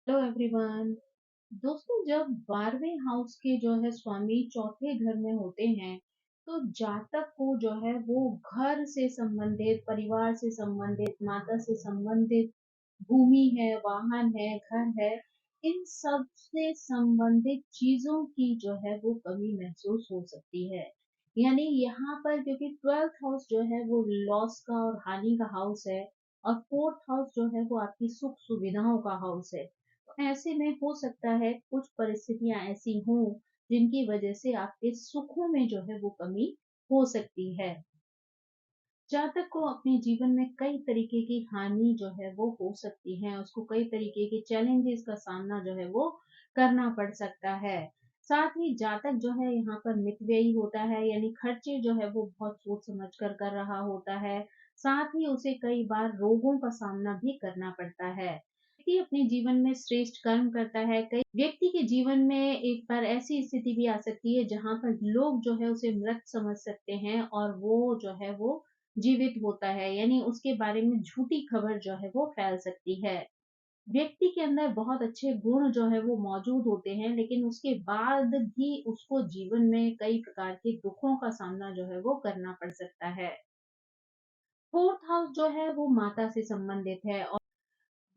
Hello everyone. दोस्तों, जब 12वें house के जो है स्वामी चौथे घर में होते हैं तो जातक को जो है वो घर से संबंधित, परिवार से संबंधित, माता से संबंधित, भूमि है, वाहन है, घर है, इन सब से संबंधित चीजों की जो है वो कमी महसूस हो सकती है। यानी यहाँ पर क्योंकि 12th हाउस जो है वो लॉस का और हानि का हाउस है, और 4th हाउस जो है वो आपकी सुख सुविधाओं का हाउस है। तो ऐसे में हो सकता है कुछ परिस्थितियां ऐसी हों जिनकी वजह से आपके सुखों में जो है वो कमी हो सकती है। जातक को अपने जीवन में कई तरीके की हानि जो है वो हो सकती है, उसको कई तरीके के चैलेंजेस का सामना जो है वो करना पड़ सकता है। साथ ही जातक जो है यहाँ पर मितव्ययी होता है, यानी खर्चे जो है वो बहुत सोच समझ कर कर रहा होता है। साथ ही उसे कई बार रोगों का सामना भी करना पड़ता है। व्यक्ति अपने जीवन में श्रेष्ठ कर्म करता है। कई व्यक्ति के जीवन में एक बार ऐसी स्थिति भी आ सकती है जहां पर लोग जो है उसे मृत समझ सकते हैं और वो जो है वो जीवित होता है, यानी उसके बारे में झूठी खबर जो है वो फैल सकती है। व्यक्ति के अंदर बहुत अच्छे गुण जो है वो मौजूद होते हैं, लेकिन उसके बाद भी उसको जीवन में कई प्रकार के दुखों का सामना जो है वो करना पड़ सकता है। फोर्थ हाउस जो है वो माता से संबंधित है, और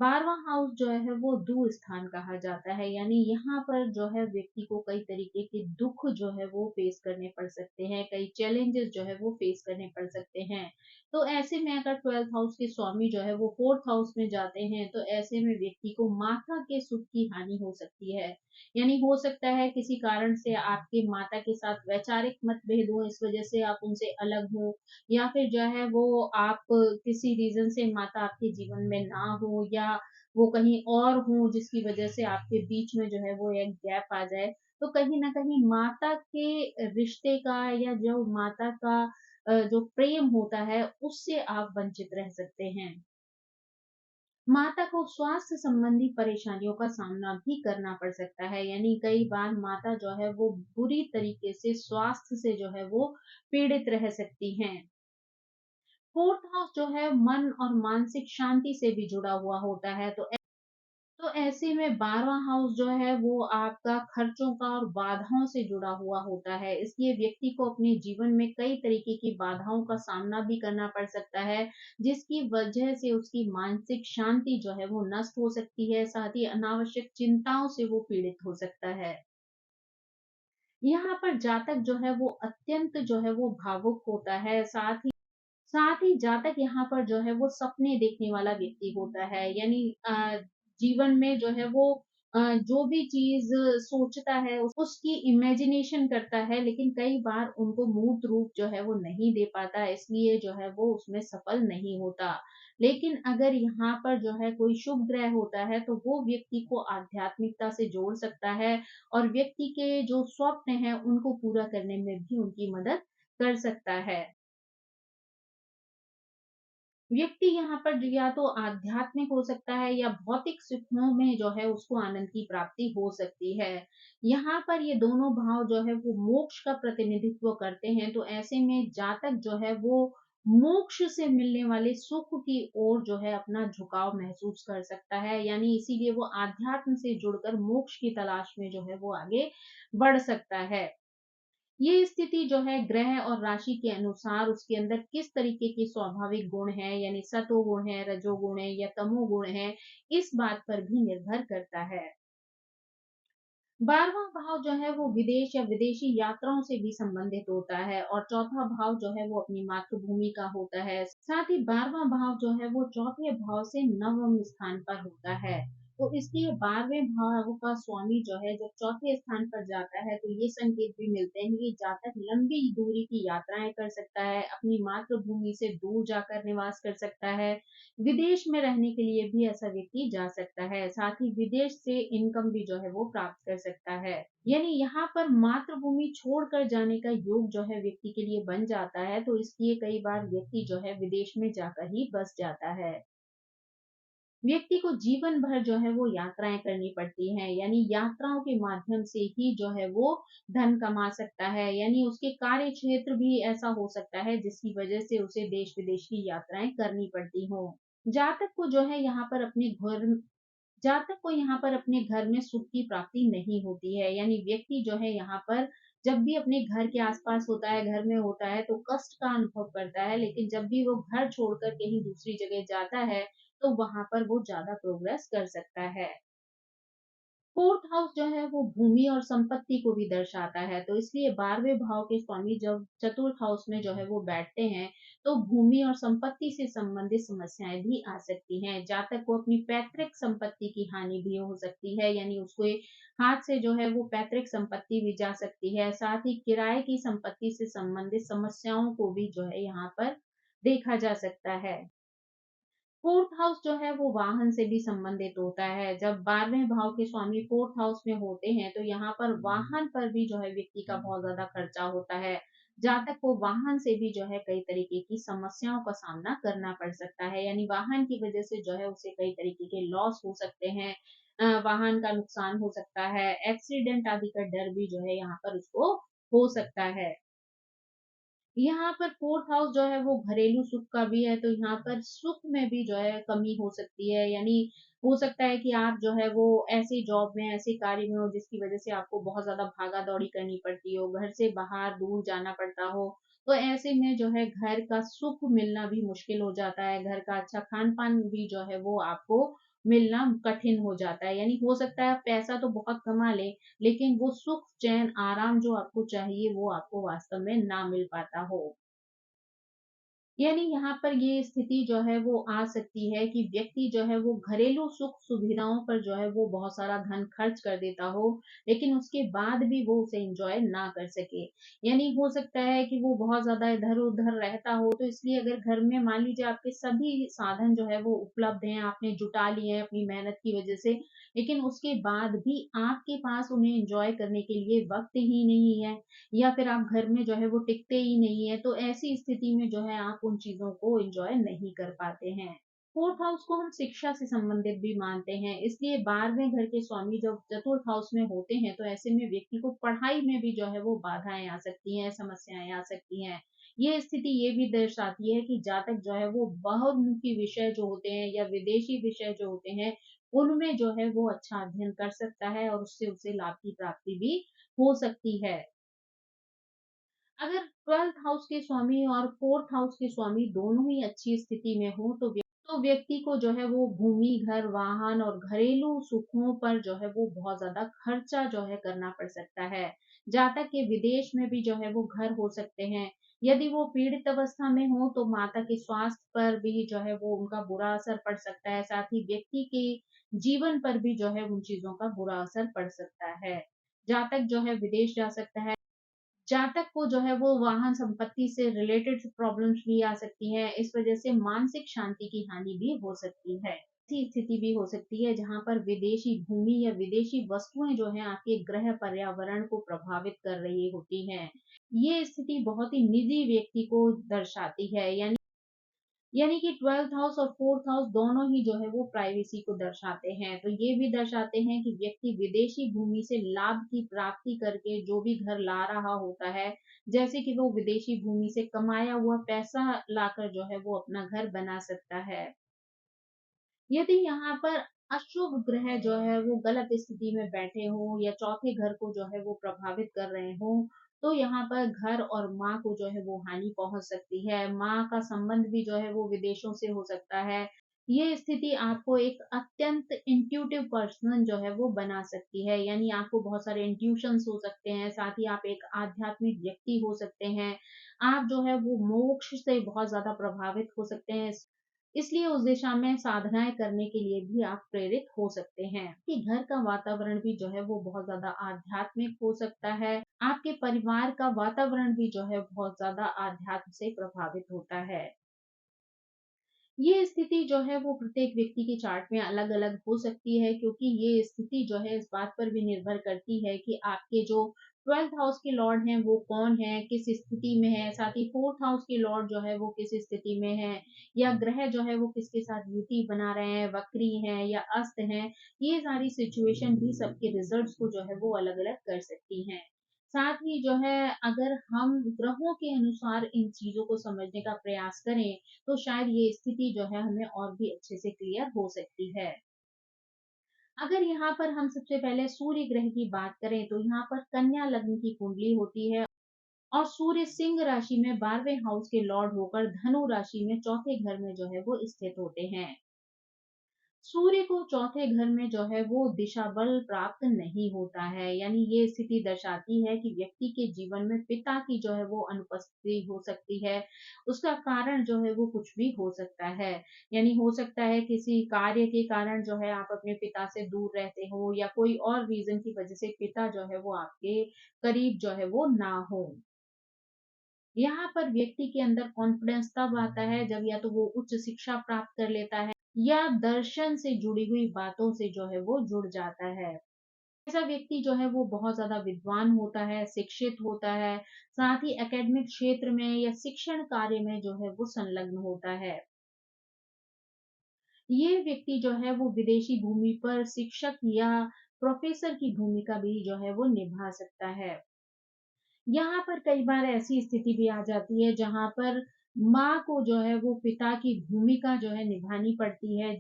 12वां हाउस जो है वो दू स्थान कहा जाता है, यानी यहाँ पर जो है व्यक्ति को कई तरीके के दुख जो है वो फेस करने पड़ सकते हैं, कई चैलेंजेस जो है वो फेस करने पड़ सकते हैं। तो ऐसे में अगर 12th हाउस के स्वामी जो है वो 4th हाउस में जाते हैं तो ऐसे में व्यक्ति को माता के सुख की हानि हो सकती है। यानी हो सकता है किसी कारण से आपके माता के साथ वैचारिक मतभेद हो, इस वजह से आप उनसे अलग हो, या फिर जो है वो आप किसी रीजन से माता आपके जीवन में ना हो, या वो कहीं और हो जिसकी वजह से आपके बीच में जो है वो एक गैप आ जाए। तो कहीं ना कहीं माता के रिश्ते का या जो माता का जो प्रेम होता है उससे आप वंचित रह सकते हैं। माता को स्वास्थ्य संबंधी परेशानियों का सामना भी करना पड़ सकता है, यानी कई बार माता जो है वो बुरी तरीके से स्वास्थ्य से जो है वो पीड़ित रह सकती हैं। फोर्थ हाउस जो है मन और मानसिक शांति से भी जुड़ा हुआ होता है। तो ऐसे में 12वां हाउस जो है वो आपका खर्चों का और बाधाओं से जुड़ा हुआ होता है, इसलिए व्यक्ति को अपने जीवन में कई तरीके की बाधाओं का सामना भी करना पड़ सकता है, जिसकी वजह से उसकी मानसिक शांति जो है वो नष्ट हो सकती है, साथ ही अनावश्यक चिंताओं से वो पीड़ित हो सकता है। यहाँ पर जातक जो है वो अत्यंत जो है वो भावुक होता है। साथ ही जातक यहाँ पर जो है वो सपने देखने वाला व्यक्ति होता है, यानी जीवन में जो है वो जो भी चीज सोचता है उसकी इमेजिनेशन करता है, लेकिन कई बार उनको मूर्त रूप जो है वो नहीं दे पाता, इसलिए जो है वो उसमें सफल नहीं होता। लेकिन अगर यहाँ पर जो है कोई शुभ ग्रह होता है तो वो व्यक्ति को आध्यात्मिकता से जोड़ सकता है, और व्यक्ति के जो स्वप्न है उनको पूरा करने में भी उनकी मदद कर सकता है। व्यक्ति यहाँ पर या तो आध्यात्मिक हो सकता है या भौतिक सुखों में जो है उसको आनंद की प्राप्ति हो सकती है। यहाँ पर ये दोनों भाव जो है वो मोक्ष का प्रतिनिधित्व करते हैं, तो ऐसे में जातक जो है वो मोक्ष से मिलने वाले सुख की ओर जो है अपना झुकाव महसूस कर सकता है, यानी इसीलिए वो आध्यात्म से जुड़कर मोक्ष की तलाश में जो है वो आगे बढ़ सकता है। ये स्थिति जो है ग्रह और राशि के अनुसार उसके अंदर किस तरीके के स्वाभाविक गुण है, यानी सतोगुण है, रजोगुण है या तमोगुण है, इस बात पर भी निर्भर करता है। 12वां भाव जो है वो विदेश या विदेशी यात्राओं से भी संबंधित होता है, और चौथा भाव जो है वो अपनी मातृभूमि का होता है। साथ ही 12वां भाव जो है वो चौथे भाव से नवम स्थान पर होता है। तो इसलिए 12वें भाव का स्वामी जो है जब चौथे स्थान पर जाता है तो ये संकेत भी मिलते हैं कि जातक लंबी दूरी की यात्राएं कर सकता है, अपनी मातृभूमि से दूर जाकर निवास कर सकता है, विदेश में रहने के लिए भी ऐसा व्यक्ति जा सकता है, साथ ही विदेश से इनकम भी जो है वो प्राप्त कर सकता है। यानी यहाँ पर मातृभूमि छोड़कर जाने का योग जो है व्यक्ति के लिए बन जाता है, तो इसलिए कई बार व्यक्ति जो है विदेश में जाकर ही बस जाता है। व्यक्ति को जीवन भर जो है वो यात्राएं करनी पड़ती हैं, यानी यात्राओं के माध्यम से ही जो है वो धन कमा सकता है, यानी उसके कार्य क्षेत्र भी ऐसा हो सकता है जिसकी वजह से उसे देश विदेश की यात्राएं करनी पड़ती हों। जातक को जो है यहाँ पर अपने घर जातक को यहाँ पर अपने घर में सुख की प्राप्ति नहीं होती है, यानी व्यक्ति जो है यहाँ पर जब भी अपने घर के आस-पास होता है, घर में होता है तो कष्ट का अनुभव करता है, लेकिन जब भी वो घर छोड़कर कहीं दूसरी जगह जाता है, तो वहाँ पर वो ज़्यादा प्रोग्रेस कर सकता है। फोर्थ हाउस जो है वो भूमि और संपत्ति को भी दर्शाता है, तो इसलिए 12वें भाव के स्वामी जब चतुर्थ हाउस में जो है वो बैठते हैं, तो भूमि और संपत्ति से संबंधित समस्याएं भी आ सकती हैं। जातक को अपनी पैतृक संपत्ति की हानि भी हो सकती है, यानी उसको हाथ से जो है वो पैतृक संपत्ति भी जा सकती है। साथ ही किराए की संपत्ति से संबंधित समस्याओं को भी जो है यहाँ पर देखा जा सकता है। फोर्थ हाउस जो है वो वाहन से भी संबंधित होता है। जब 12वें भाव के स्वामी फोर्थ हाउस में होते हैं, तो यहाँ पर वाहन पर भी जो है व्यक्ति का बहुत ज़्यादा खर्चा होता है। जातक को वाहन से भी जो है कई तरीके की समस्याओं का सामना करना पड़ सकता है, यानी वाहन की वजह से जो है उसे कई तरीके के लॉस हो सकते हैं। वाहन का नुकसान हो सकता है, एक्सीडेंट आदि का डर भी जो है यहाँ पर उसको हो सकता है। यहाँ पर फोर्थ हाउस जो है वो घरेलू सुख का भी है, तो यहाँ पर सुख में भी जो है कमी हो सकती है, यानी हो सकता है कि आप जो है वो ऐसी जॉब में, ऐसे कार्य में हो जिसकी वजह से आपको बहुत ज़्यादा भागा-दौड़ी करनी पड़ती हो, घर से बाहर दूर जाना पड़ता हो, तो ऐसे में जो है घर का सुख मिलना भी मुश्किल हो जाता है, घर का अच्छा खान-पान भी जो है वो आपको मिलना कठिन हो जाता है। यानी हो सकता है आप पैसा तो बहुत कमा लें, लेकिन वो सुख, चैन, आराम जो आपको चाहिए वो आपको वास्तव में ना मिल पाता हो। यानी यहाँ पर ये स्थिति जो है वो आ सकती है कि व्यक्ति जो है वो घरेलू सुख सुविधाओं पर जो है वो बहुत सारा धन खर्च कर देता हो, लेकिन उसके बाद भी वो उसे एंजॉय ना कर सके। यानी हो सकता है कि वो बहुत ज्यादा इधर उधर रहता हो, तो इसलिए अगर घर में मान लीजिए आपके सभी साधन जो है वो उपलब्ध हैं, आपने जुटा लिए हैं अपनी मेहनत की वजह से, लेकिन उसके बाद भी आपके पास उन्हें एंजॉय करने के लिए वक्त ही नहीं है, या फिर आप घर में जो है वो टिकते ही नहीं है, तो ऐसी स्थिति में जो है आप उन चीज़ों को एन्जॉय नहीं कर पाते हैं। फोर्थ हाउस को हम शिक्षा से संबंधित भी मानते हैं, इसलिए 12वें घर के स्वामी जब चतुर्थ हाउस में होते हैं, तो ऐसे में व्यक्ति को पढ़ाई में भी जो है वो बाधाएं आ सकती हैं, समस्याएं आ सकती हैं। ये स्थिति ये भी दर्शाती है कि जातक जो है वो बहुमुखी विषय जो होते हैं या विदेशी विषय जो होते हैं, उनमें जो है वो अच्छा अध्ययन कर सकता है और उससे उसे लाभ की प्राप्ति भी हो सकती है। अगर 12th हाउस के स्वामी और 4th हाउस के स्वामी दोनों ही अच्छी स्थिति में हो, तो व्यक्ति को जो है वो भूमि, घर, वाहन और घरेलू सुखों पर जो है वो बहुत ज़्यादा खर्चा जो है करना पड़ सकता है। जातक के विदेश में भी जो है वो घर हो सकते हैं। यदि वो पीड़ित अवस्था में हो, तो माता के स्वास्थ्य पर भी जो है वो उनका बुरा असर पड़ सकता है। साथ ही व्यक्ति के जीवन पर भी जो है उन चीज़ों का बुरा असर पड़ सकता है। जातक जो है विदेश जा सकता है। जातक को जो है वो वाहन संपत्ति से रिलेटेड प्रॉब्लम्स भी आ सकती हैं। इस वजह से मानसिक शांति की हानि भी हो सकती है। ऐसी स्थिति भी हो सकती है जहाँ पर विदेशी भूमि या विदेशी वस्तुएं जो हैं आपके ग्रह पर्यावरण को प्रभावित कर रही होती हैं। ये स्थिति बहुत ही निजी व्यक्ति को दर्शाती है, यानी कि 12th हाउस और 4th हाउस दोनों ही जो है वो प्राइवेसी को दर्शाते हैं। तो ये भी दर्शाते हैं कि व्यक्ति विदेशी भूमि से लाभ की प्राप्ति करके जो भी घर ला रहा होता है, जैसे कि वो विदेशी भूमि से कमाया हुआ पैसा लाकर जो है वो अपना घर बना सकता है। यदि यहाँ पर अशुभ ग्रह जो है वो गलत स्थिति में बैठे हों या चौथे घर को जो है वो प्रभावित कर रहे हों, तो यहाँ पर घर और माँ को जो है वो हानि पहुंच सकती है। माँ का संबंध भी जो है वो विदेशों से हो सकता है। ये स्थिति आपको एक अत्यंत इंट्यूटिव पर्सन जो है वो बना सकती है, यानी आपको बहुत सारे इंट्यूशंस हो सकते हैं, साथ ही आप एक आध्यात्मिक व्यक्ति हो सकते हैं। आप जो है वो मोक्ष से बहुत ज्यादा प्रभावित हो सकते हैं, इसलिए उस दिशा में साधनाएँ करने के लिए भी आप प्रेरित हो सकते हैं। कि घर का वातावरण भी जो है वो बहुत ज़्यादा आध्यात्मिक हो सकता है। आपके परिवार का वातावरण भी जो है बहुत ज़्यादा आध्यात्म से प्रभावित होता है। ये स्थिति जो है वो प्रत्येक व्यक्ति के चार्ट में अलग-अलग हो सकती है, क्योंकि ये स्थिति जो है इस बात पर भी निर्भर करती है कि आपके जो 12th हाउस के लॉर्ड हैं वो कौन है, किस स्थिति में है, साथ ही 4th हाउस के लॉर्ड जो है वो किस स्थिति में है, या ग्रह जो है वो किसके साथ युति बना रहे हैं, वक्री हैं या अस्त हैं। ये सारी सिचुएशन भी सबके रिजल्ट्स को जो है वो अलग-अलग कर सकती हैं। साथ ही जो है अगर हम ग्रहों के अनुसार इन चीज़ों को समझने का प्रयास करें, तो शायद ये स्थिति जो है हमें और भी अच्छे से क्लियर हो सकती है। अगर यहाँ पर हम सबसे पहले सूर्य ग्रह की बात करें तो यहाँ पर कन्या लग्न की कुंडली होती है और सूर्य सिंह राशि में 12वें हाउस के लॉर्ड होकर धनु राशि में चौथे घर में जो है वो स्थित होते हैं। सूर्य को चौथे घर में जो है वो दिशा बल प्राप्त नहीं होता है, यानी ये स्थिति दर्शाती है कि व्यक्ति के जीवन में पिता की जो है वो अनुपस्थिति हो सकती है। उसका कारण जो है वो कुछ भी हो सकता है, यानी हो सकता है किसी कार्य के कारण जो है आप अपने पिता से दूर रहते हो या कोई और रीजन की वजह से पिता जो है वो आपके करीब जो है वो ना हो। यहाँ पर व्यक्ति के अंदर कॉन्फिडेंस तब आता है जब या तो वो उच्च शिक्षा प्राप्त कर लेता है या दर्शन से जुड़ी हुई बातों से जो है वो जुड़ जाता है। ऐसा व्यक्ति जो है वो बहुत ज़्यादा विद्वान होता है, शिक्षित होता है, साथ ही एकेडमिक क्षेत्र में या शिक्षण कार्य में जो है वो संलग्न होता है। ये व्यक्ति जो है वो विदेशी भूमि पर शिक्षक या प्रोफेसर की भूमिका भी जो है वो निभा सकता है। यहाँ पर कई बार ऐसी स्थिति भी आ जाती है जहाँ पर माँ को जो है वो पिता की भूमिका जो है निभानी पड़ती है,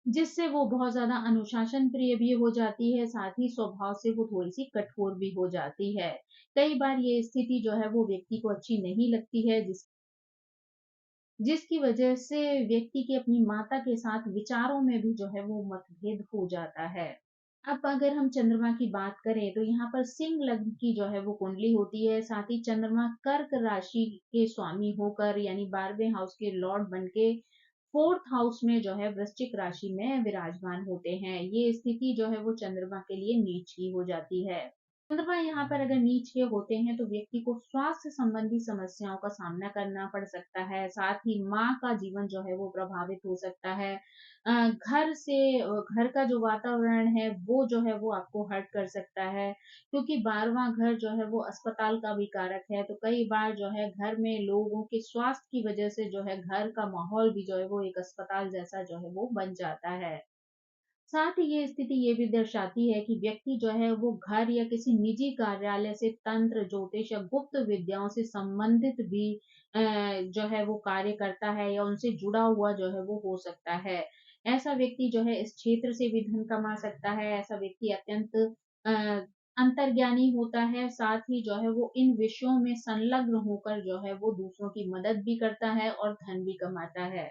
जिससे वो बहुत ज़्यादा अनुशासन प्रिय भी हो जाती है, साथ ही स्वभाव से वो थोड़ी-सी कठोर भी हो जाती है। कई बार ये स्थिति जो है वो व्यक्ति को अच्छी नहीं लगती है, जिसकी वजह से व्यक्ति की अपनी माता के साथ विचारों में भी जो है वो मतभेद हो जाता है। अब अगर हम चंद्रमा की बात करें तो यहाँ पर सिंह लग्न की जो है वो कुंडली होती है, साथ ही चंद्रमा कर्क राशि के स्वामी होकर यानी 12वें हाउस के लॉर्ड बन के फोर्थ हाउस में जो है वृश्चिक राशि में विराजमान होते हैं। ये स्थिति जो है वो चंद्रमा के लिए नीच की हो जाती है। चंद्रमा यहाँ पर अगर नीच के होते हैं तो व्यक्ति को स्वास्थ्य संबंधी समस्याओं का सामना करना पड़ सकता है, साथ ही माँ का जीवन जो है वो प्रभावित हो सकता है। घर का जो वातावरण है वो जो है वो आपको हर्ट कर सकता है, क्योंकि 12वां घर जो है वो अस्पताल का भी कारक है, तो कई बार जो है घर में लोगों के स्वास्थ्य की वजह से जो है घर का माहौल भी जो है वो एक अस्पताल जैसा जो है वो बन जाता है। साथ ही ये स्थिति ये भी दर्शाती है कि व्यक्ति जो है वो घर या किसी निजी कार्यालय से तंत्र, ज्योतिष या गुप्त विद्याओं से संबंधित भी जो है वो कार्य करता है या उनसे जुड़ा हुआ जो है वो हो सकता है। ऐसा व्यक्ति जो है इस क्षेत्र से भी धन कमा सकता है। ऐसा व्यक्ति अत्यंत अंतर्ज्ञानी होता है, साथ ही जो है वो इन विषयों में संलग्न होकर जो है वो दूसरों की मदद भी करता है और धन भी कमाता है।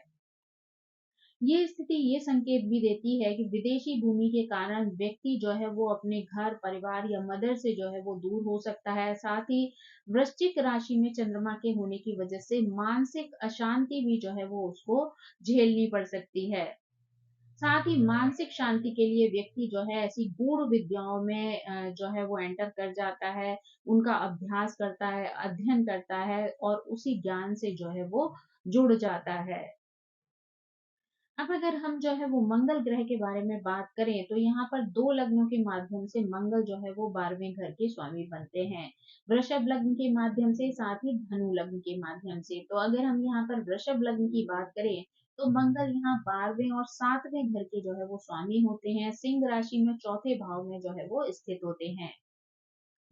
ये स्थिति ये संकेत भी देती है कि विदेशी भूमि के कारण व्यक्ति जो है वो अपने घर, परिवार या मदर से जो है वो दूर हो सकता है। साथ ही वृश्चिक राशि में चंद्रमा के होने की वजह से मानसिक अशांति भी जो है वो उसको झेलनी पड़ सकती है। साथ ही मानसिक शांति के लिए व्यक्ति जो है ऐसी गूढ़ विद्याओं में जो है वो एंटर कर जाता है, उनका अभ्यास करता है, अध्ययन करता है और उसी ज्ञान से जो है वो जुड़ जाता है। अब अगर हम जो है वो मंगल ग्रह के बारे में बात करें तो यहाँ पर 2 लग्नों के माध्यम से मंगल जो है वो 12वें घर के स्वामी बनते हैं। वृषभ लग्न के माध्यम से, साथ ही धनु लग्न के माध्यम से। तो अगर हम यहाँ पर वृषभ लग्न की बात करें तो मंगल यहाँ 12वें और 7वें घर के जो है वो स्वामी होते हैं। सिंह राशि में चौथे भाव में जो है वो स्थित होते हैं।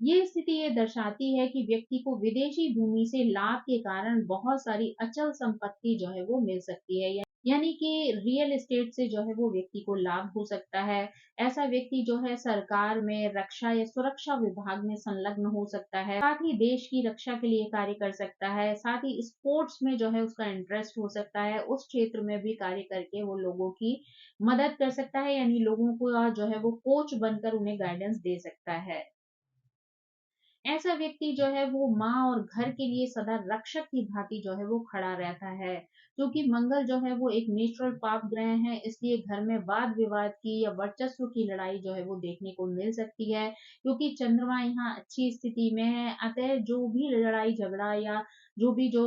ये स्थिति ये दर्शाती है कि व्यक्ति को विदेशी भूमि से लाभ के कारण बहुत सारी अचल संपत्ति जो है वो मिल सकती है, यानी कि रियल एस्टेट से जो है वो व्यक्ति को लाभ हो सकता है। ऐसा व्यक्ति जो है सरकार में रक्षा या सुरक्षा विभाग में संलग्न हो सकता है, साथ ही देश की रक्षा के लिए कार्य कर सकता है, साथ ही स्पोर्ट्स में जो है उसका इंटरेस्ट हो सकता है, उस क्षेत्र में भी कार्य करके वो लोगों की मदद कर सकता है, यानी लोगों को जो है वो कोच बनकर उन्हें गाइडेंस दे सकता है। ऐसा व्यक्ति जो है वो माँ और घर के लिए सदा रक्षक की भांति जो है वो खड़ा रहता है। क्योंकि मंगल जो है वो एक नेचुरल पाप ग्रह है, इसलिए घर में वाद विवाद की या वर्चस्व की लड़ाई जो है वो देखने को मिल सकती है। क्योंकि चंद्रमा यहाँ अच्छी स्थिति में है, अतः जो भी लड़ाई झगड़ा या जो भी जो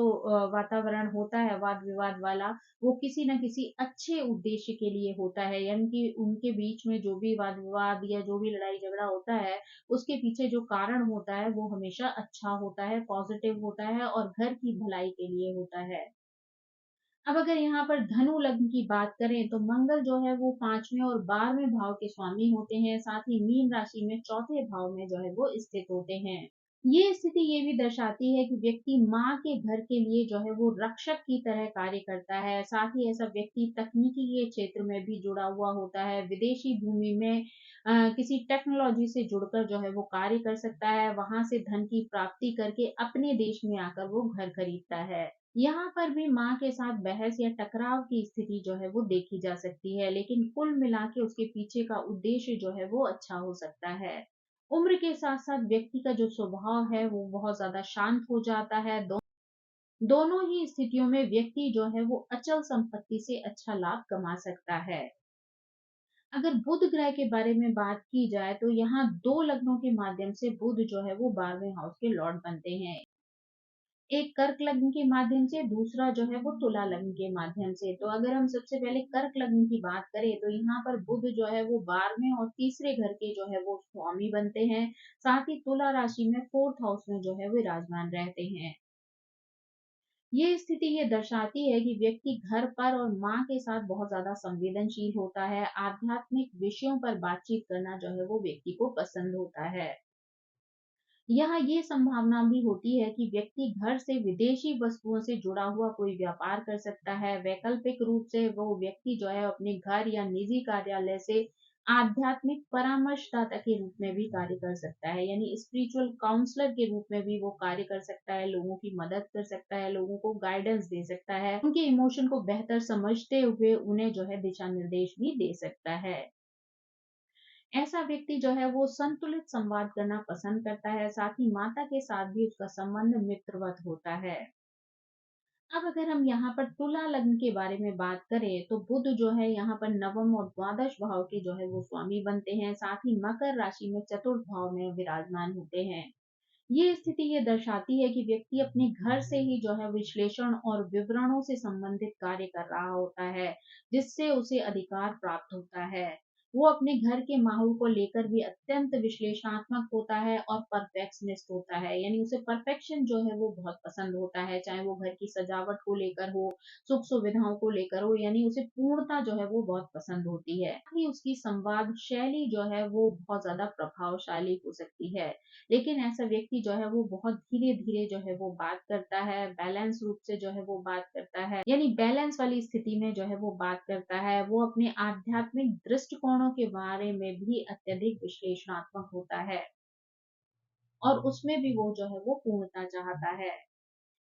वातावरण होता है वाद विवाद वाला, वो किसी न किसी अच्छे उद्देश्य के लिए होता है, यानी कि उनके बीच में जो भी वाद विवाद या जो भी लड़ाई झगड़ा होता है उसके पीछे जो कारण होता है वो हमेशा अच्छा होता है, पॉजिटिव होता है और घर की भलाई के लिए होता है। अब अगर यहाँ पर धनु लग्न की बात करें तो मंगल जो है वो 5वें और 12वें भाव के स्वामी होते हैं, साथ ही मीन राशि में चौथे भाव में जो है वो स्थित होते हैं। ये स्थिति ये भी दर्शाती है कि व्यक्ति माँ के घर के लिए जो है वो रक्षक की तरह कार्य करता है। साथ ही ऐसा व्यक्ति तकनीकी के क्षेत्र में भी जुड़ा हुआ होता है। विदेशी भूमि में किसी टेक्नोलॉजी से जुड़कर जो है वो कार्य कर सकता है। वहाँ से धन की प्राप्ति करके अपने देश में आकर वो घर खरीदता है। यहाँ पर भी माँ के साथ बहस या टकराव की स्थिति जो है वो देखी जा सकती है, लेकिन कुल मिला के उसके पीछे का उद्देश्य जो है वो अच्छा हो सकता है। उम्र के साथ-साथ व्यक्ति का जो स्वभाव है वो बहुत ज़्यादा शांत हो जाता है। दोनों ही स्थितियों में व्यक्ति जो है वो अचल संपत्ति से अच्छा लाभ कमा सकता है। अगर बुध ग्रह के बारे में बात की जाए तो यहाँ 2 लग्नों के माध्यम से बुध जो है वो 12वें हाउस के लॉर्ड बनते हैं। एक कर्क लग्न के माध्यम से, दूसरा जो है वो तुला लग्न के माध्यम से। तो अगर हम सबसे पहले कर्क लग्न की बात करें तो यहाँ पर बुध जो है वो 12वें और तीसरे घर के जो है वो स्वामी बनते हैं। साथ ही तुला राशि में 4th हाउस में जो है विराजमान रहते हैं। ये स्थिति ये दर्शाती है कि व्यक्ति घर पर और माँ के साथ बहुत ज्यादा संवेदनशील होता है। आध्यात्मिक विषयों पर बातचीत करना जो है वो व्यक्ति को पसंद होता है। यहाँ ये संभावना भी होती है कि व्यक्ति घर से विदेशी वस्तुओं से जुड़ा हुआ कोई व्यापार कर सकता है। वैकल्पिक रूप से वो व्यक्ति जो है अपने घर या निजी कार्यालय से आध्यात्मिक परामर्शदाता के रूप में भी कार्य कर सकता है, यानी स्पिरिचुअल काउंसलर के रूप में भी वो कार्य कर सकता है, लोगों की मदद कर सकता है, लोगों को गाइडेंस दे सकता है, उनके इमोशन को बेहतर समझते हुए उन्हें जो है दिशा निर्देश भी दे सकता है। ऐसा व्यक्ति जो है वो संतुलित संवाद करना पसंद करता है, साथ ही माता के साथ भी उसका संबंध मित्रवत होता है। अब अगर हम यहाँ पर तुला लग्न के बारे में बात करें तो बुध जो है यहाँ पर नवम और द्वादश भाव के जो है वो स्वामी बनते हैं। साथ ही मकर राशि में चतुर्थ भाव में विराजमान होते हैं। ये स्थिति ये दर्शाती है कि व्यक्ति अपने घर से ही जो है विश्लेषण और विवरणों से संबंधित कार्य कर रहा होता है, जिससे उसे अधिकार प्राप्त होता है। वो अपने घर के माहौल को लेकर भी अत्यंत विश्लेषणात्मक होता है और परफेक्शनिस्ट होता है, यानी उसे परफेक्शन जो है वो बहुत पसंद होता है, चाहे वो घर की सजावट को लेकर हो, सुख सुविधाओं को लेकर हो, यानी उसे पूर्णता जो है वो बहुत पसंद होती है। ही उसकी संवाद शैली जो है वो बहुत ज्यादा प्रभावशाली हो सकती है। लेकिन ऐसा व्यक्ति जो है वो बहुत धीरे-धीरे जो है वो बात करता है, बैलेंस रूप से जो है वो बात करता है, यानी बैलेंस वाली स्थिति में जो है वो बात करता है। वो अपने आध्यात्मिक दृष्टिकोणों के बारे में भी अत्यधिक विश्लेषणात्मक होता है और उसमें भी वो जो है वो पूर्णता चाहता है।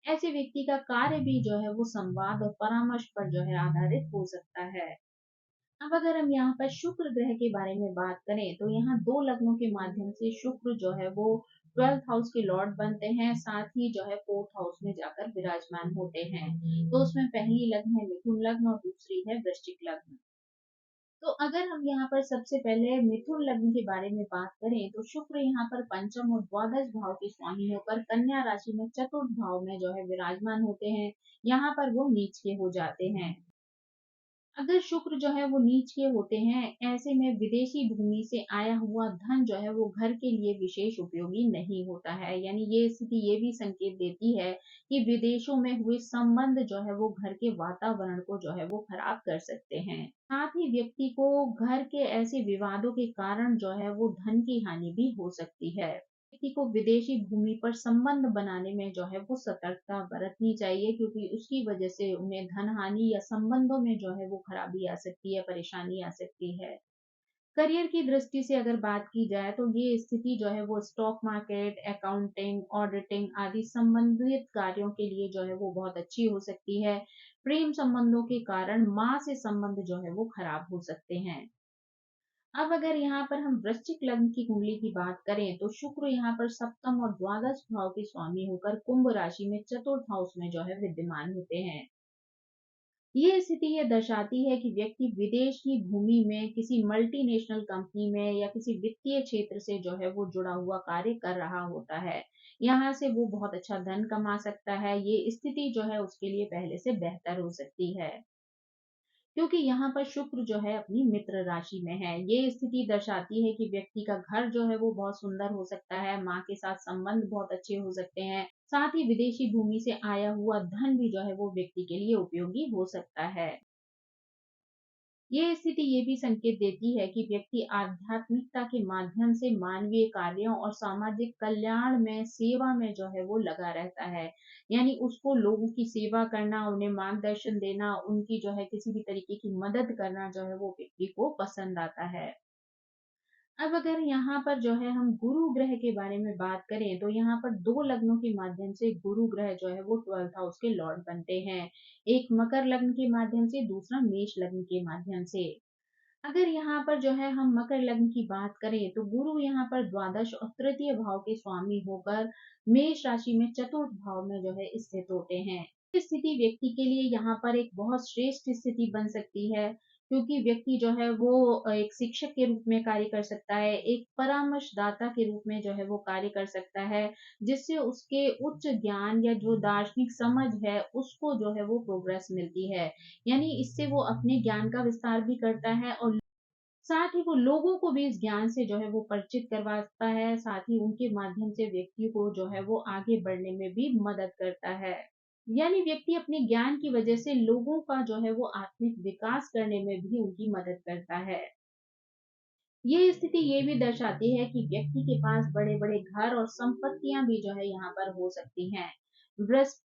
ऐसे व्यक्ति का कार्य भी जो है वो संवाद और परामर्श पर जो है आधारित हो सकता है। अब अगर हम यहाँ पर शुक्र ग्रह के बारे में बात करें तो यहाँ 2 लग्नों के माध्यम से शुक्र जो है वो 12th हाउस के लॉर्ड बनते हैं, साथ ही जो है 4th हाउस में जाकर विराजमान होते हैं। तो उसमें पहली लग्न है मिथुन लग्न और दूसरी है वृश्चिक लग्न। तो अगर हम यहाँ पर सबसे पहले मिथुन लग्न के बारे में बात करें तो शुक्र यहाँ पर पंचम और द्वादश भाव के स्वामी होकर कन्या राशि में चतुर्थ भाव में जो है विराजमान होते हैं। यहाँ पर वो नीच के हो जाते हैं। अगर शुक्र जो है वो नीच के होते हैं, ऐसे में विदेशी भूमि से आया हुआ धन जो है वो घर के लिए विशेष उपयोगी नहीं होता है। यानी ये स्थिति ये भी संकेत देती है कि विदेशों में हुए संबंध जो है वो घर के वातावरण को जो है वो खराब कर सकते हैं। साथ ही व्यक्ति को घर के ऐसे विवादों के कारण जो है वो धन की हानि भी हो सकती है। व्यक्ति को विदेशी भूमि पर संबंध बनाने में जो है वो सतर्कता बरतनी चाहिए, क्योंकि उसकी वजह से उन्हें धन हानि या संबंधों में जो है वो खराबी आ सकती है, परेशानी आ सकती है। करियर की दृष्टि से अगर बात की जाए तो ये स्थिति जो है वो स्टॉक मार्केट, अकाउंटिंग, ऑडिटिंग आदि संबंधित कार्यों के लिए जो है वो बहुत अच्छी हो सकती है। प्रेम संबंधों के कारण माँ से संबंध जो है वो खराब हो सकते हैं। अब अगर यहाँ पर हम वृश्चिक लग्न की कुंडली की बात करें तो शुक्र यहाँ पर सप्तम और द्वादश भाव के स्वामी होकर कुंभ राशि में चतुर्थ हाउस में जो है विद्यमान होते हैं। ये स्थिति ये दर्शाती है कि व्यक्ति विदेश की भूमि में किसी मल्टीनेशनल कंपनी में या किसी वित्तीय क्षेत्र से जो है वो जुड़ा हुआ कार्य कर रहा होता है। यहाँ से वो बहुत अच्छा धन कमा सकता है। ये स्थिति जो है उसके लिए पहले से बेहतर हो सकती है, क्योंकि यहाँ पर शुक्र जो है अपनी मित्र राशि में है। ये स्थिति दर्शाती है कि व्यक्ति का घर जो है वो बहुत सुंदर हो सकता है, माँ के साथ संबंध बहुत अच्छे हो सकते हैं, साथ ही विदेशी भूमि से आया हुआ धन भी जो है वो व्यक्ति के लिए उपयोगी हो सकता है। ये स्थिति ये भी संकेत देती है कि व्यक्ति आध्यात्मिकता के माध्यम से मानवीय कार्यों और सामाजिक कल्याण में सेवा में जो है वो लगा रहता है। यानी उसको लोगों की सेवा करना, उन्हें मार्गदर्शन देना, उनकी जो है किसी भी तरीके की मदद करना जो है वो व्यक्ति को पसंद आता है। अब अगर यहाँ पर जो है हम गुरु ग्रह के बारे में बात करें, तो यहाँ पर 2 लग्नों के माध्यम से गुरु ग्रह जो है वो 12th हाउस के लॉर्ड बनते हैं। एक मकर लग्न के माध्यम से, दूसरा मेष लग्न के माध्यम से। अगर यहाँ पर जो है हम मकर लग्न की बात करें, तो गुरु यहाँ पर द्वादश और तृतीय भाव के स्वामी होकर मेष राशि में चतुर्थ भाव में जो है स्थित होते हैं। ये स्थिति व्यक्ति के लिए यहाँ पर एक बहुत श्रेष्ठ स्थिति बन सकती है, क्योंकि व्यक्ति जो है वो एक शिक्षक के रूप में कार्य कर सकता है, एक परामर्शदाता के रूप में जो है वो कार्य कर सकता है, जिससे उसके उच्च ज्ञान या जो दार्शनिक समझ है, उसको जो है वो प्रोग्रेस मिलती है। यानी इससे वो अपने ज्ञान का विस्तार भी करता है और साथ ही वो लोगों को भी इस ज्ञान से जो है वो परिचित करवाता है, साथ ही उनके माध्यम से व्यक्ति को जो है वो आगे बढ़ने में भी मदद करता है। यानी व्यक्ति अपने ज्ञान की वजह से लोगों का जो है वो आत्मिक विकास करने में भी उनकी मदद करता है। ये स्थिति ये भी दर्शाती है कि व्यक्ति के पास बड़े-बड़े घर और संपत्तियां भी जो है यहाँ पर हो सकती हैं। बृहस्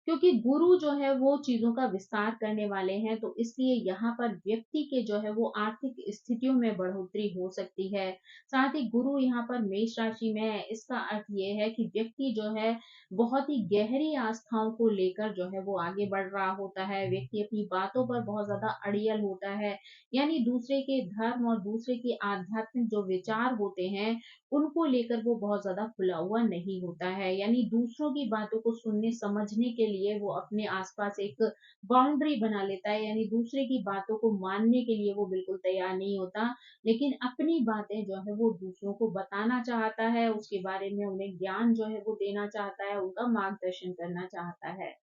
क्योंकि गुरु जो है वो चीजों का विस्तार करने वाले हैं, तो इसलिए यहाँ पर व्यक्ति के जो है वो आर्थिक स्थितियों में बढ़ोतरी हो सकती है। साथ ही गुरु यहाँ पर मेष राशि में है, इसका अर्थ ये है कि व्यक्ति जो है बहुत ही गहरी आस्थाओं को लेकर जो है वो आगे बढ़ रहा होता है। व्यक्ति अपनी बातों पर बहुत ज्यादा अड़ियल होता है, यानी दूसरे के धर्म और दूसरे के आध्यात्मिक जो विचार होते हैं, उनको लेकर वो बहुत ज़्यादा खुला हुआ नहीं होता है। यानी दूसरों की बातों को सुनने समझने के लिए वो अपने आस-पास एक बाउंड्री बना लेता है, यानी दूसरे की बातों को मानने के लिए वो बिल्कुल तैयार नहीं होता, लेकिन अपनी बातें जो है वो दूसरों को बताना चाहता है, उसके बारे में उन्हें ज्ञान जो है वो देना चाहता है, उनका मार्गदर्शन करना चाहता है।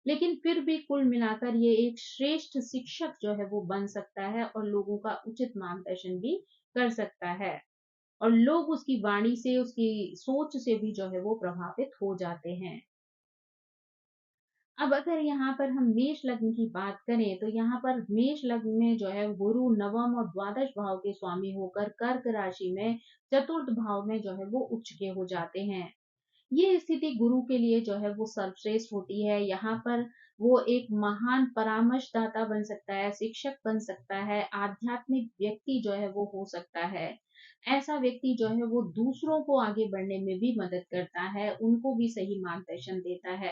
लेकिन फिर भी कुल मिलाकर ये एक श्रेष्ठ शिक्षक जो है वो बन सकता है और लोगों का उचित मार्गदर्शन भी कर सकता है, और लोग उसकी वाणी से, उसकी सोच से भी जो है वो प्रभावित हो जाते हैं। अब अगर यहाँ पर हम मेष लग्न की बात करें, तो यहाँ पर मेष लग्न में जो है गुरु नवम और द्वादश भाव के स्वामी होकर कर्क राशि में चतुर्थ भाव में जो है वो उच्च के हो जाते हैं। ये स्थिति गुरु के लिए जो है वो सर्वश्रेष्ठ होती है। यहाँ पर वो एक महान परामर्शदाता बन सकता है, शिक्षक बन सकता है, आध्यात्मिक व्यक्ति जो है वो हो सकता है। ऐसा व्यक्ति जो है वो दूसरों को आगे बढ़ने में भी मदद करता है, उनको भी सही मार्गदर्शन देता है।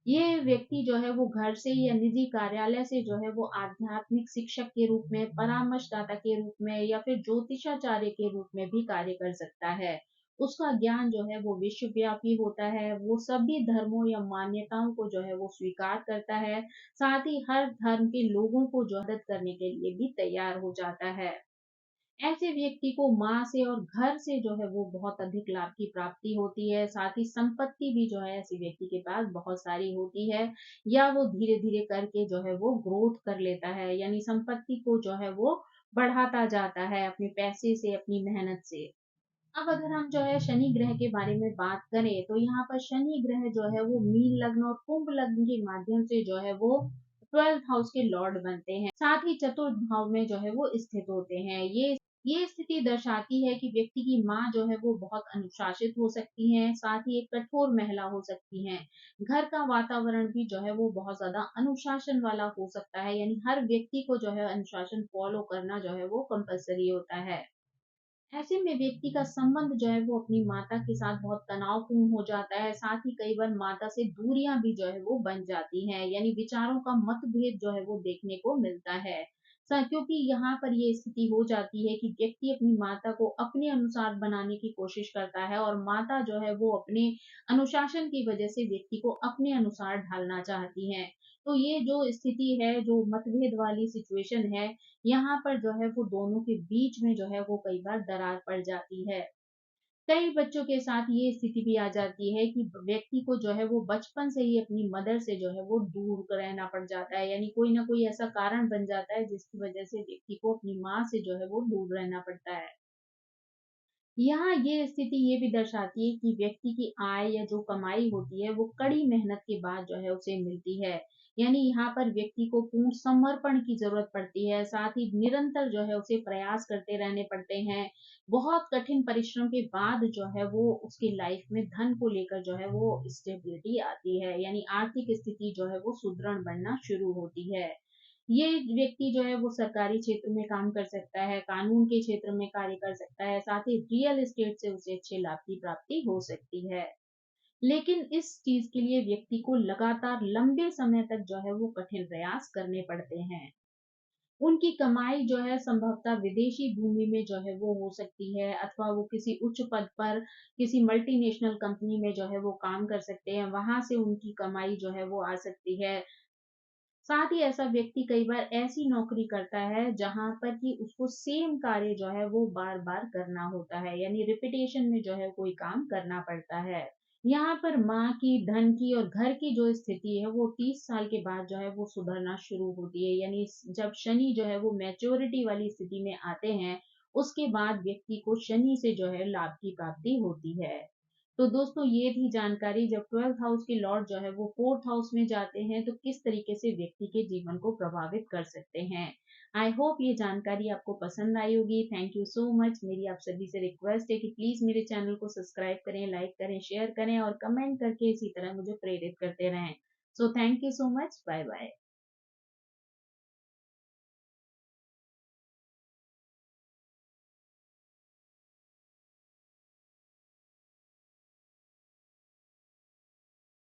ये व्यक्ति जो है वो घर से या निजी कार्यालय से जो है वो आध्यात्मिक शिक्षक के रूप में, परामर्शदाता के रूप में या फिर ज्योतिषाचार्य के रूप में भी कार्य कर सकता है। उसका ज्ञान जो है वो विश्वव्यापी होता है, वो सभी धर्मों या मान्यताओं को जो है वो स्वीकार करता है, साथ ही हर धर्म के लोगों को जो मदद करने के लिए भी तैयार हो जाता है। ऐसे व्यक्ति को माँ से और घर से जो है वो बहुत अधिक लाभ की प्राप्ति होती है, साथ ही संपत्ति भी जो है ऐसे व्यक्ति के पास बहुत सारी होती है, या वो धीरे-धीरे करके जो है वो ग्रोथ कर लेता है, यानी संपत्ति को जो है वो बढ़ाता जाता है अपने पैसे से, अपनी मेहनत से। अब अगर हम जो है शनि ग्रह के बारे में बात करें, तो यहाँ पर शनि ग्रह जो है वो मीन लग्न और कुंभ लग्न के माध्यम से जो है वो 12th हाउस के लॉर्ड बनते हैं, साथ ही चतुर्थ भाव में जो है वो स्थित होते हैं। ये स्थिति दर्शाती है कि व्यक्ति की माँ जो है वो बहुत अनुशासित हो सकती हैं, साथ ही एक कठोर महिला हो सकती हैं। घर का वातावरण भी जो है वो बहुत ज्यादा अनुशासन वाला हो सकता है, यानी हर व्यक्ति को जो है अनुशासन फॉलो करना जो है वो कंपलसरी होता है। ऐसे में व्यक्ति का संबंध जो है वो अपनी माता के साथ बहुत तनावपूर्ण हो जाता है, साथ ही कई बार माता से दूरियां भी जो है वो बन जाती हैं, यानी विचारों का मतभेद जो है वो देखने को मिलता है। क्योंकि यहाँ पर ये स्थिति हो जाती है कि व्यक्ति अपनी माता को अपने अनुसार बनाने की कोशिश करता है, और माता जो है वो अपने अनुशासन की वजह से व्यक्ति को अपने अनुसार ढालना चाहती हैं। तो ये जो स्थिति है, जो मतभेद वाली सिचुएशन है, यहाँ पर जो है वो दोनों के बीच में जो है वो कई बार दरार पड़ जाती है। कई बच्चों के साथ ये स्थिति भी आ जाती है कि व्यक्ति को जो है वो बचपन से ही अपनी मदर से जो है वो दूर रहना पड़ जाता है, यानी कोई ना कोई ऐसा कारण बन जाता है जिसकी वजह से व्यक्ति को अपनी माँ से जो है वो दूर रहना पड़ता है। यहाँ ये स्थिति ये भी दर्शाती है कि व्यक्ति की आय या जो कमाई होती है वो कड़ी मेहनत के बाद जो है उसे मिलती है। यानी यहाँ पर व्यक्ति को पूर्ण समर्पण की ज़रूरत पड़ती है, साथ ही निरंतर जो है उसे प्रयास करते रहने पड़ते हैं। बहुत कठिन परिश्रम के बाद जो है वो उसकी लाइफ में धन को लेकर जो है वो स्टेबिलिटी आती है, यानी आर्थिक स्थिति जो है वो सुदृढ़ बनना शुरू होती है। ये व्यक्ति जो है वो सरकारी क्षेत्र में काम कर सकता है, कानून के क्षेत्र में कार्य कर सकता है, साथ ही रियल एस्टेट से उसे अच्छे लाभ की प्राप्ति हो सकती है। लेकिन इस चीज के लिए व्यक्ति को लगातार लंबे समय तक जो है वो कठिन प्रयास करने पड़ते हैं। उनकी कमाई जो है संभवतः विदेशी भूमि में जो है वो हो सकती है, अथवा वो किसी उच्च पद पर किसी मल्टीनेशनल कंपनी में जो है वो काम कर सकते हैं, वहां से उनकी कमाई जो है वो आ सकती है। साथ ही ऐसा व्यक्ति कई बार ऐसी नौकरी करता है जहां पर कि उसको सेम कार्य जो है वो बार बार करना होता है, यानी रिपीटेशन में जो है कोई काम करना पड़ता है। यहाँ पर माँ की, धन की और घर की जो स्थिति है वो 30 साल के बाद जो है वो सुधरना शुरू होती है, यानी जब शनि जो है वो मैच्योरिटी वाली स्थिति में आते हैं, उसके बाद व्यक्ति को शनि से जो है लाभ की प्राप्ति होती है। तो दोस्तों ये थी जानकारी, जब 12th हाउस के लॉर्ड जो है वो 4th हाउस में जाते हैं तो किस तरीके से व्यक्ति के जीवन को प्रभावित कर सकते हैं। आई होप ये जानकारी आपको पसंद आई होगी। Thank you so much. मेरी आप सभी से रिक्वेस्ट है कि प्लीज मेरे चैनल को सब्सक्राइब करें, लाइक करें, शेयर करें और कमेंट करके इसी तरह मुझे प्रेरित करते रहें। So thank you so much. Bye bye.